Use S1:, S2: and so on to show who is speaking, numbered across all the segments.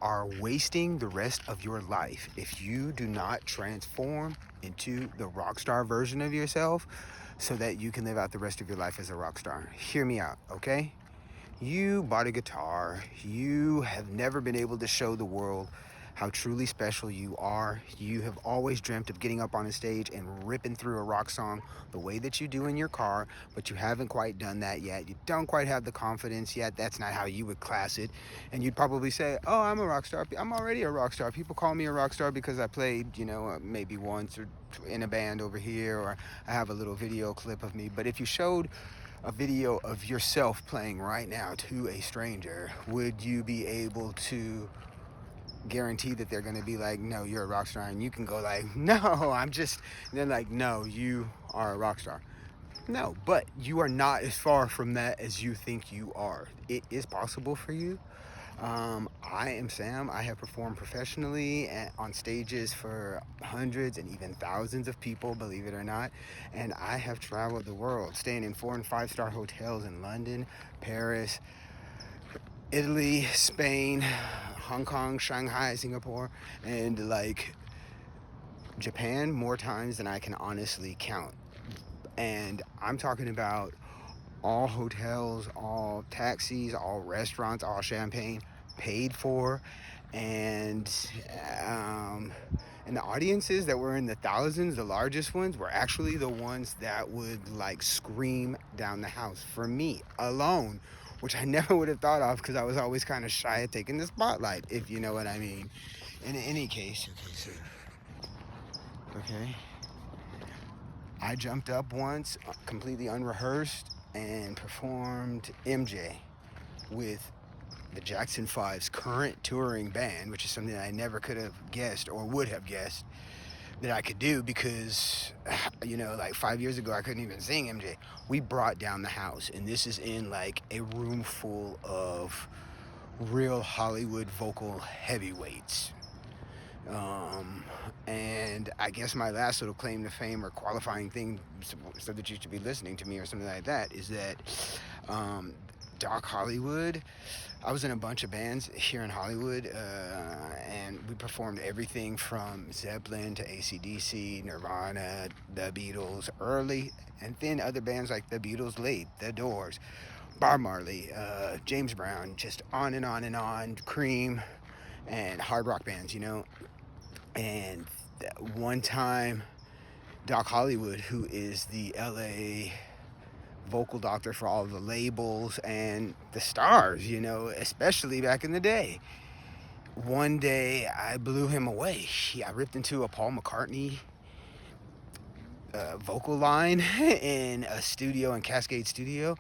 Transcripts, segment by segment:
S1: are wasting the rest of your life if you do not transform into the rock star version of yourself so that you can live out the rest of your life as a rock star. Hear me out, okay? You bought a guitar. You have never been able to show the world how truly special you are. You have always dreamt of getting up on a stage and ripping through a rock song the way that you do in your car, but you haven't quite done that yet. You don't quite have the confidence yet. That's not how you would class it. And you'd probably say, oh, I'm a rock star. I'm already a rock star. People call me a rock star because I played, maybe once or in a band over here, or I have a little video clip of me. But if you showed a video of yourself playing right now to a stranger, would you be able to guarantee that they're going to be like, no, you're a rock star? And you can go like, no, I'm just, and they're like, no, you are a rock star. No, but you are not as far from that as you think you are. It is possible for you. I am Sam. I have performed professionally on stages for hundreds and even thousands of people, believe it or not. And I have traveled the world, staying in 4- and 5-star hotels in London, Paris, Italy, Spain, Hong Kong, Shanghai, Singapore, and like Japan more times than I can honestly count. And I'm talking about all hotels, all taxis, all restaurants, all champagne paid for, and um, and the audiences that were in the thousands, the largest ones, were actually the ones that would like scream down the house for me alone, which I never would have thought of because I was always kind of shy at taking the spotlight, if you know what I mean. In any case, okay, I jumped up once, completely unrehearsed, and performed MJ with the Jackson 5's current touring band, which is something that I never could have guessed or would have guessed that I could do because, like 5 years ago, I couldn't even sing MJ. We brought down the house, and this is in like a room full of real Hollywood vocal heavyweights. And I guess my last little claim to fame or qualifying thing, so that you should be listening to me or something like that, is that Doc Hollywood. I was in a bunch of bands here in Hollywood, and we performed everything from Zeppelin to AC/DC, Nirvana, the Beatles early, and then other bands like the Beatles late, the Doors, Bob Marley, James Brown, just on and on and on, Cream, and hard rock bands, And one time, Doc Hollywood, who is the LA vocal doctor for all the labels and the stars, especially back in the day. One day I blew him away. I ripped into a Paul McCartney vocal line in a studio in Cascade Studio,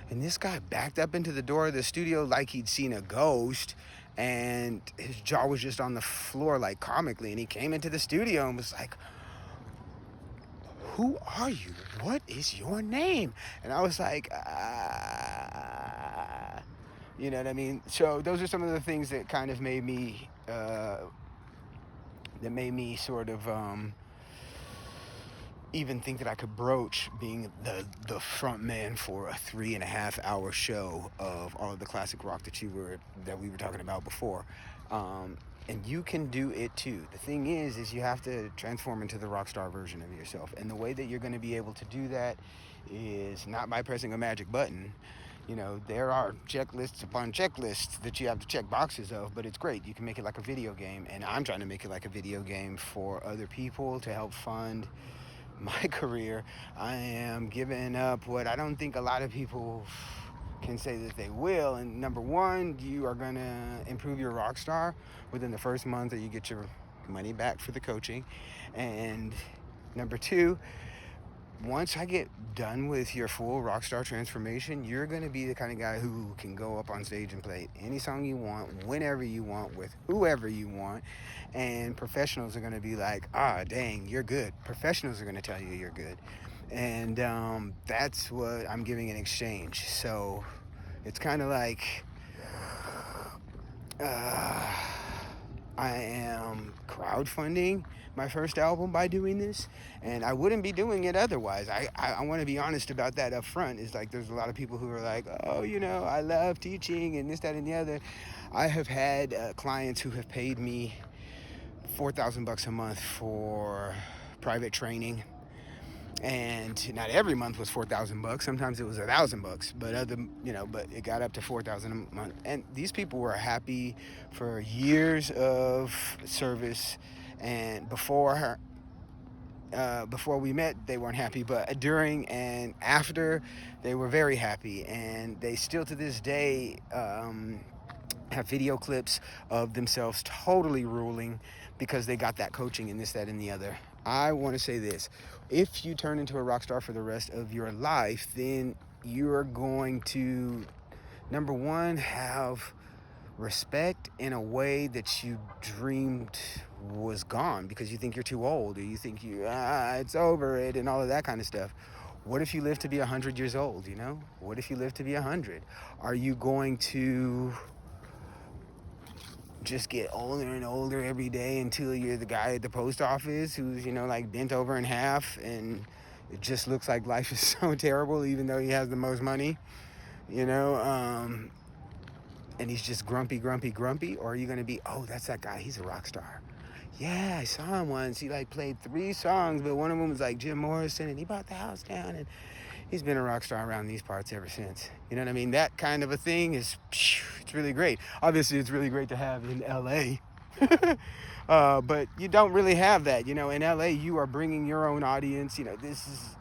S1: and this guy backed up into the door of the studio like he'd seen a ghost, and his jaw was just on the floor like comically, and he came into the studio and was like, who are you? What is your name? And I was like, you know what I mean? So those are some of the things that kind of made me, sort of even think that I could broach being the front man for a 3.5 hour show of all of the classic rock that we were talking about before. And you can do it too. The thing is you have to transform into the rock star version of yourself. And the way that you're going to be able to do that is not by pressing a magic button. There are checklists upon checklists that you have to check boxes of, but it's great. You can make it like a video game, and I'm trying to make it like a video game for other people to help fund my career. I am giving up what I don't think a lot of people can say that they will. And number one, you are going to improve your rock star within the first month that you get your money back for the coaching. And number two, once I get done with your full rock star transformation, you're going to be the kind of guy who can go up on stage and play any song you want, whenever you want, with whoever you want. And professionals are going to be like, dang, you're good. Professionals are going to tell you you're good. And that's what I'm giving in exchange. So it's kind of like I am crowdfunding my first album by doing this, and I wouldn't be doing it otherwise. I want to be honest about that up front. Is like there's a lot of people who are like, oh, I love teaching and this, that, and the other. I have had clients who have paid me $4,000 a month for private training, and not every month was $4,000. Sometimes it was $1,000, but it got up to $4,000 a month. And these people were happy for years of service, and before we met, they weren't happy, but during and after, they were very happy, and they still to this day have video clips of themselves totally ruling because they got that coaching and this, that, and the other. I want to say this: if you turn into a rock star for the rest of your life, then you're going to, number one, have respect in a way that you dreamed was gone because you think you're too old, or you think it's over it and all of that kind of stuff. What if you live to be 100 years old? What if you live to be 100? Are you going to just get older and older every day until you're the guy at the post office who's like bent over in half, and it just looks like life is so terrible even though he has the most money, and he's just grumpy? Or are you going to be, oh, that's that guy, he's a rock star? Yeah, I saw him once. He played 3 songs, but one of them was like Jim Morrison, and he bought the house down, and he's been a rock star around these parts ever since. You know what I mean? That kind of a thing it's really great. Obviously, it's really great to have in LA. But you don't really have that. In LA, you are bringing your own audience. This is,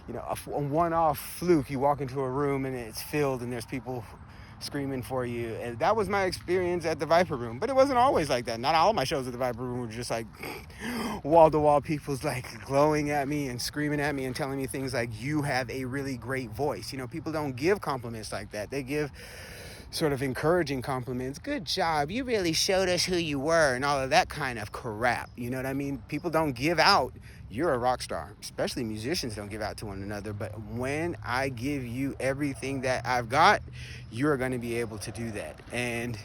S1: a one-off fluke. You walk into a room and it's filled and there's people screaming for you. And that was my experience at the Viper Room. But it wasn't always like that. Not all my shows at the Viper Room were just like wall-to-wall people's glowing at me and screaming at me and telling me things like, you have a really great voice. People don't give compliments like that. They give sort of encouraging compliments. Good job. You really showed us who you were, and all of that kind of crap. You know what I mean? People don't give out, you're a rock star. Especially musicians don't give out to one another. But when I give you everything that I've got, you're going to be able to do that. And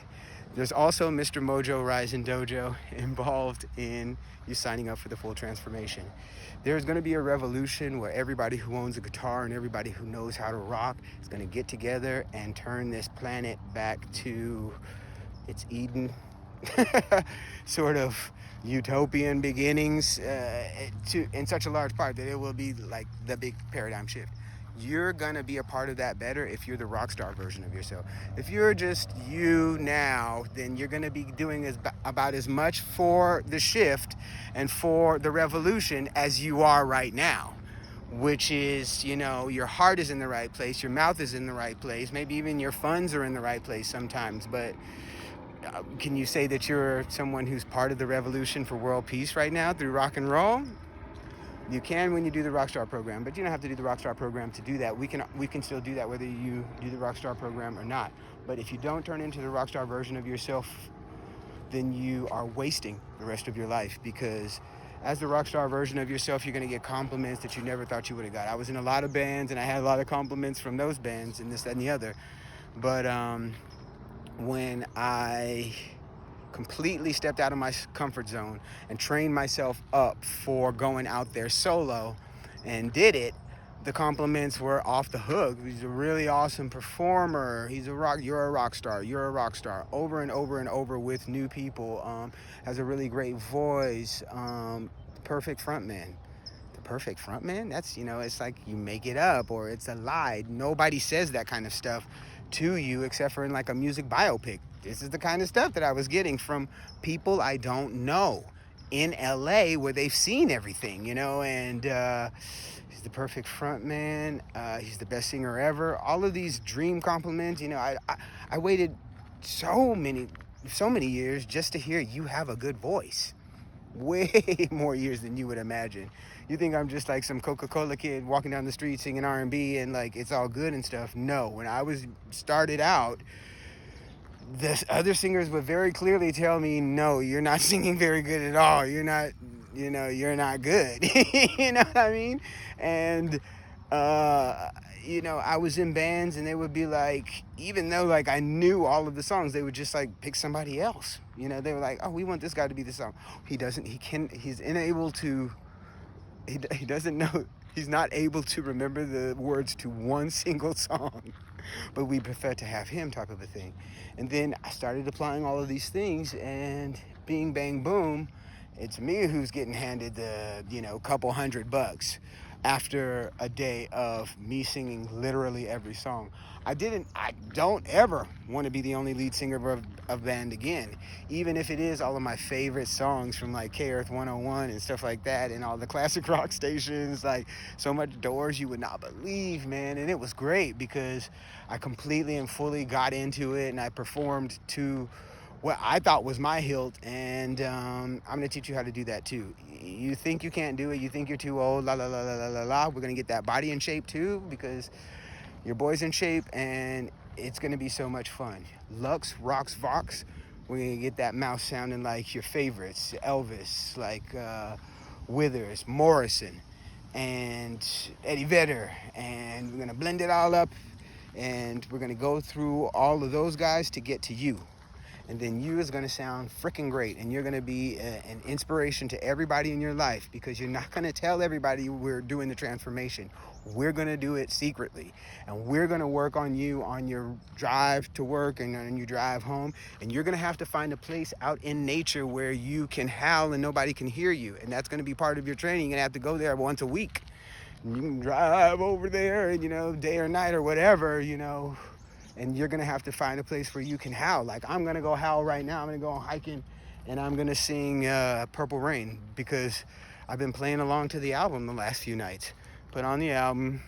S1: there's also Mr. Mojo Rising Dojo involved in you signing up for the full transformation. There's going to be a revolution where everybody who owns a guitar and everybody who knows how to rock is going to get together and turn this planet back to its Eden sort of utopian beginnings, in such a large part that it will be like the big paradigm shift. You're going to be a part of that better if you're the rock star version of yourself. If you're just you now, then you're going to be doing about as much for the shift and for the revolution as you are right now, which is, your heart is in the right place, your mouth is in the right place, maybe even your funds are in the right place sometimes, but can you say that you're someone who's part of the revolution for world peace right now through rock and roll? You can when you do the Rockstar program, but you don't have to do the Rockstar program to do that. We can still do that whether you do the Rockstar program or not. But if you don't turn into the Rockstar version of yourself, then you are wasting the rest of your life, because as the Rockstar version of yourself, you're going to get compliments that you never thought you would have got. I was in a lot of bands and I had a lot of compliments from those bands and this, that, and the other. But when I completely stepped out of my comfort zone and trained myself up for going out there solo and did it, the compliments were off the hook. He's a really awesome performer. You're a rock star. You're a rock star. Over and over and over with new people. Has a really great voice. Perfect frontman. The perfect frontman? That's, it's like you make it up or it's a lie. Nobody says that kind of stuff to you except for in like a music biopic. This is the kind of stuff that I was getting from people I don't know in LA where they've seen everything, and he's the perfect front man. He's the best singer ever. All of these dream compliments, I waited so many years just to hear you have a good voice. Way more years than you would imagine. You think I'm just like some Coca-Cola kid walking down the street singing R&B and like it's all good and stuff. No, when I started out, the other singers would very clearly tell me, no, you're not singing very good at all. You're not good. You know what I mean? And, I was in bands and they would be like, even though like I knew all of the songs, they would just like pick somebody else. They were like, oh, we want this guy to be the song. He doesn't know, he's not able to remember the words to one single song. but we prefer to have him type of a thing. And then I started applying all of these things, and bing, bang, boom, it's me who's getting handed the, couple $100 after a day of me singing literally every song. I don't ever want to be the only lead singer of a band again, even if it is all of my favorite songs from like K Earth 101 and stuff like that, and all the classic rock stations, like So Much Doors you would not believe, man. And it was great because I completely and fully got into it, and I performed to what I thought was my hilt, and I'm going to teach you how to do that too. You think you can't do it, you think you're too old, la la la la la la la. We're going to get that body in shape too, because your boy's in shape, and it's going to be so much fun. Lux, Rocks, Vox, we're going to get that mouth sounding like your favorites, Elvis, like Withers, Morrison, and Eddie Vedder, and we're going to blend it all up, and we're going to go through all of those guys to get to you. And then you is going to sound freaking great, and you're going to be an inspiration to everybody in your life, because you're not going to tell everybody we're doing the transformation. We're going to do it secretly, and we're going to work on you on your drive to work and on your drive home, and you're going to have to find a place out in nature where you can howl and nobody can hear you, and that's going to be part of your training. You're going to have to go there once a week. And you can drive over there, and day or night or whatever, and you're gonna have to find a place where you can howl. Like, I'm gonna go howl right now. I'm gonna go hiking, and I'm gonna sing Purple Rain, because I've been playing along to the album the last few nights. Put on the album,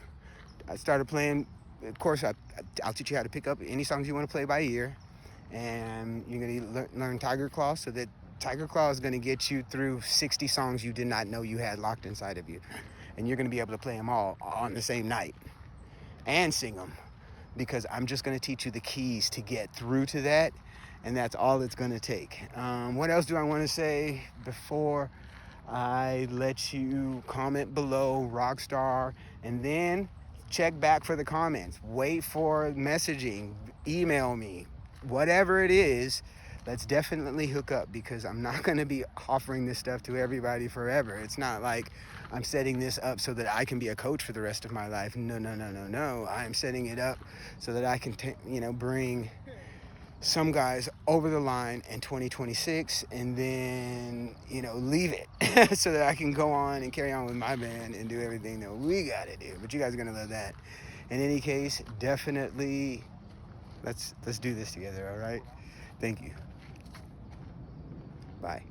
S1: I started playing. Of course, I'll teach you how to pick up any songs you want to play by ear, and you're gonna learn Tiger Claw, so that Tiger Claw is gonna get you through 60 songs you did not know you had locked inside of you, and you're gonna be able to play them all on the same night and sing them, because I'm just going to teach you the keys to get through to that, and that's all it's going to take. What else do I want to say before I let you comment below Rockstar, and then check back for the comments. Wait for messaging, email me, whatever it is. Let's definitely hook up, because I'm not going to be offering this stuff to everybody forever. It's not like I'm setting this up so that I can be a coach for the rest of my life. No, no, no, no, no. I'm setting it up so that I can, bring some guys over the line in 2026, and then, leave it so that I can go on and carry on with my band and do everything that we got to do. But you guys are going to love that. In any case, definitely let's do this together, all right? Thank you. Bye.